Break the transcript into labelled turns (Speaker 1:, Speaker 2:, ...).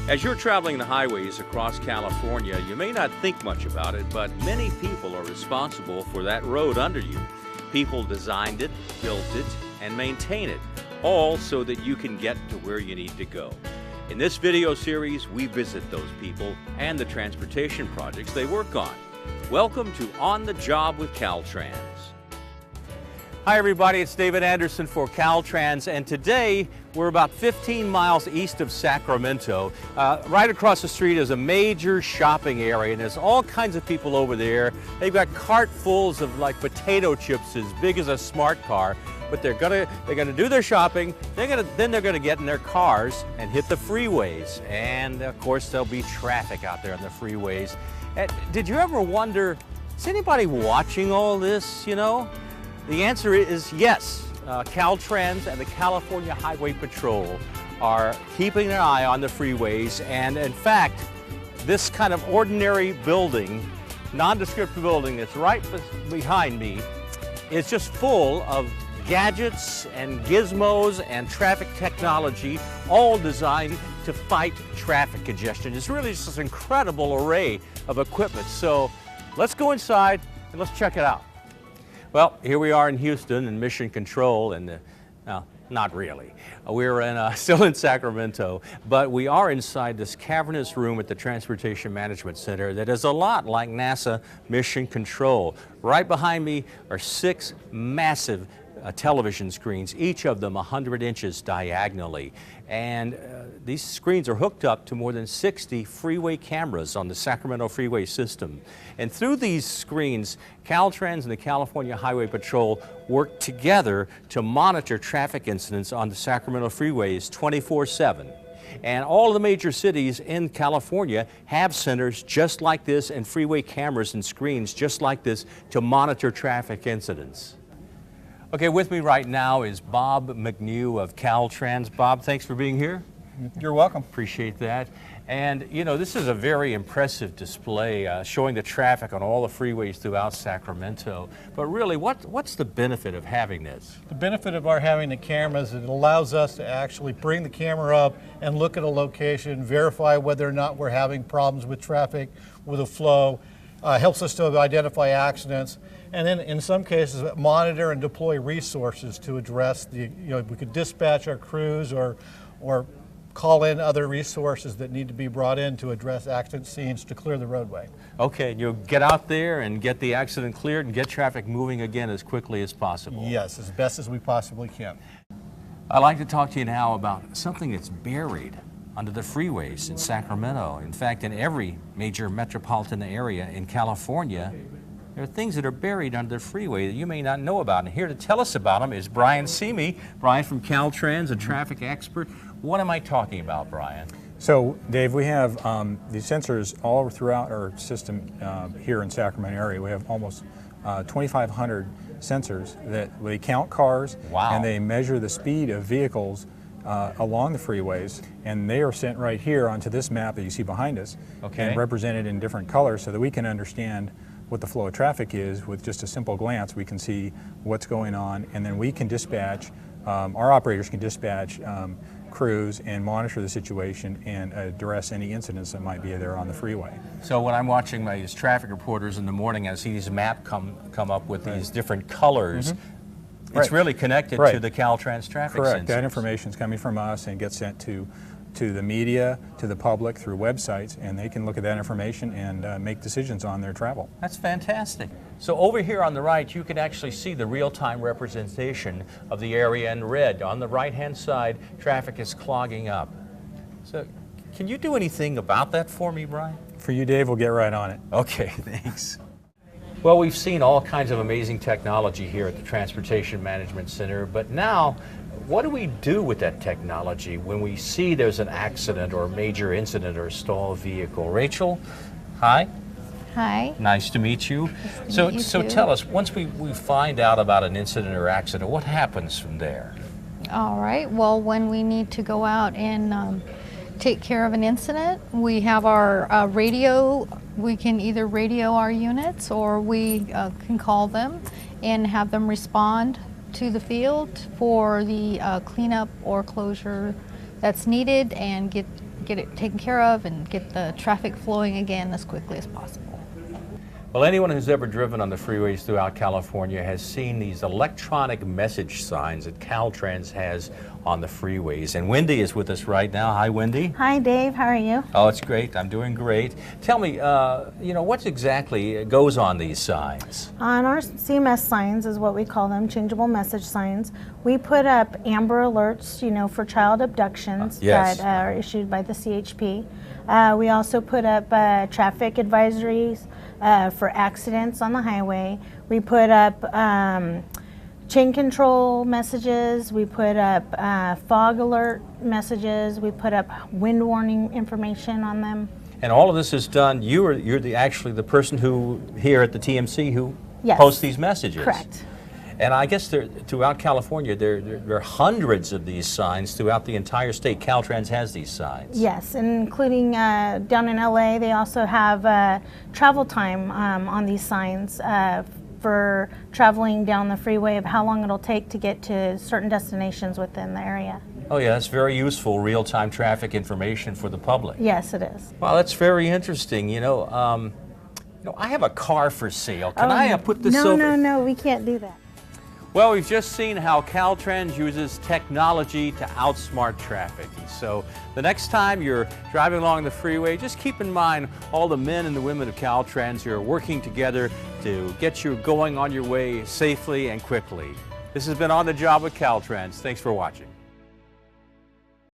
Speaker 1: As you're traveling the highways across California, you may not think much about it, but many people are responsible for that road under you. People designed it, built it, and maintain it, all so that you can get to where you need to go. In this video series, we visit those people and the transportation projects they work on. Welcome to On the Job with Caltrans. Hi everybody, it's David Anderson for Caltrans, and today we're about 15 miles east of Sacramento. Right across the street is a major shopping area, and there's all kinds of people over there. They've got cartfuls of like potato chips as big as a smart car, but they're gonna do their shopping. Then they're gonna get in their cars and hit the freeways, and of course there'll be traffic out there on the freeways. Did you ever wonder, is anybody watching all this, you know? The answer is yes. Caltrans and the California Highway Patrol are keeping an eye on the freeways, and in fact, this kind of ordinary building, nondescript building that's right behind me, is just full of gadgets and gizmos and traffic technology, all designed to fight traffic congestion. It's really just this incredible array of equipment. So let's go inside and let's check it out. Well, here we are in Houston in Mission Control, and no, not really. We're still in Sacramento, but we are inside this cavernous room at the Transportation Management Center that is a lot like NASA Mission Control. Right behind me are 6 massive television screens, each of them 100 inches diagonally. And these screens are hooked up to more than 60 freeway cameras on the Sacramento freeway system. And through these screens, Caltrans and the California Highway Patrol work together to monitor traffic incidents on the Sacramento freeways 24/7. And all of the major cities in California have centers just like this and freeway cameras and screens just like this to monitor traffic incidents. Okay, with me right now is Bob McNew of Caltrans. Bob, thanks for being here.
Speaker 2: You're welcome.
Speaker 1: Appreciate that. And you know, this is a very impressive display showing the traffic on all the freeways throughout Sacramento. But really, what's the benefit of having this?
Speaker 2: The benefit of our having the cameras, it allows us to actually bring the camera up and look at a location, verify whether or not we're having problems with traffic, with the flow, helps us to identify accidents, and then in some cases monitor and deploy resources to address the, we could dispatch our crews or call in other resources that need to be brought in to address accident scenes to clear the roadway.
Speaker 1: Okay, and you'll get out there and get the accident cleared and get traffic moving again as quickly as possible.
Speaker 2: Yes, as best as we possibly can.
Speaker 1: I'd like to talk to you now about something that's buried under the freeways in Sacramento. In fact, in every major metropolitan area in California, there are things that are buried under the freeway that you may not know about. And here to tell us about them is Brian Seamy. Brian from Caltrans, a traffic expert. What am I talking about, Brian?
Speaker 3: So, Dave, we have these sensors all throughout our system here in Sacramento area. We have almost 2,500 sensors that they count cars.
Speaker 1: Wow.
Speaker 3: And they measure the speed of vehicles along the freeways, and they are sent right here onto this map that you see behind us,
Speaker 1: okay,
Speaker 3: and represented in different colors so that we can understand what the flow of traffic is. With just a simple glance, we can see what's going on, and then we can dispatch, our operators can dispatch crews and monitor the situation and address any incidents that might be there on the freeway.
Speaker 1: So when I'm watching these traffic reporters in the morning, I see these maps come up with these different colors. Mm-hmm. It's really connected to the Caltrans traffic sensors.
Speaker 3: Correct. That information is coming from us and gets sent to the media, to the public through websites, and they can look at that information and make decisions on their travel.
Speaker 1: That's fantastic. So over here on the right, you can actually see the real-time representation of the area in red. On the right-hand side, traffic is clogging up. So can you do anything about that for me, Brian?
Speaker 3: For you, Dave, we'll get right on it.
Speaker 1: Okay, thanks. Well, we've seen all kinds of amazing technology here at the Transportation Management Center, but now, what do we do with that technology when we see there's an accident or a major incident or a stalled vehicle? Rachel, hi.
Speaker 4: Hi.
Speaker 1: Nice to meet you.
Speaker 4: Nice to meet you
Speaker 1: so
Speaker 4: too.
Speaker 1: Tell us, once we find out about an incident or accident, what happens from there?
Speaker 4: All right. Well, when we need to go out and take care of an incident, we have our radio. We can either radio our units or we can call them and have them respond to the field for the cleanup or closure that's needed and get get it taken care of and get the traffic flowing again as quickly as possible.
Speaker 1: Well, anyone who's ever driven on the freeways throughout California has seen these electronic message signs that Caltrans has on the freeways. And Wendy is with us right now. Hi, Wendy.
Speaker 5: Hi, Dave. How are you?
Speaker 1: Oh, it's great. I'm doing great. Tell me, what exactly goes on these signs?
Speaker 5: On our CMS signs is what we call them, changeable message signs. We put up amber alerts, for child abductions
Speaker 1: Yes.
Speaker 5: that are issued by the CHP. We also put up traffic advisories for accidents on the highway. We put up chain control messages. We put up fog alert messages. We put up wind warning information on them.
Speaker 1: And all of this is done, you're actually the person who, here at the TMC, who
Speaker 5: Yes.
Speaker 1: posts these messages.
Speaker 5: Correct.
Speaker 1: And I guess throughout California, there are hundreds of these signs throughout the entire state. Caltrans has these signs.
Speaker 5: Yes, including down in LA, they also have travel time on these signs for traveling down the freeway of how long it'll take to get to certain destinations within the area.
Speaker 1: Oh yeah, that's very useful, real-time traffic information for the public.
Speaker 5: Yes, it is.
Speaker 1: Well, that's very interesting. I have a car for sale. Can I put this over?
Speaker 5: No, we can't do that.
Speaker 1: Well, we've just seen how Caltrans uses technology to outsmart traffic. And so the next time you're driving along the freeway, just keep in mind all the men and the women of Caltrans who are working together to get you going on your way safely and quickly. This has been On the Job with Caltrans. Thanks for watching.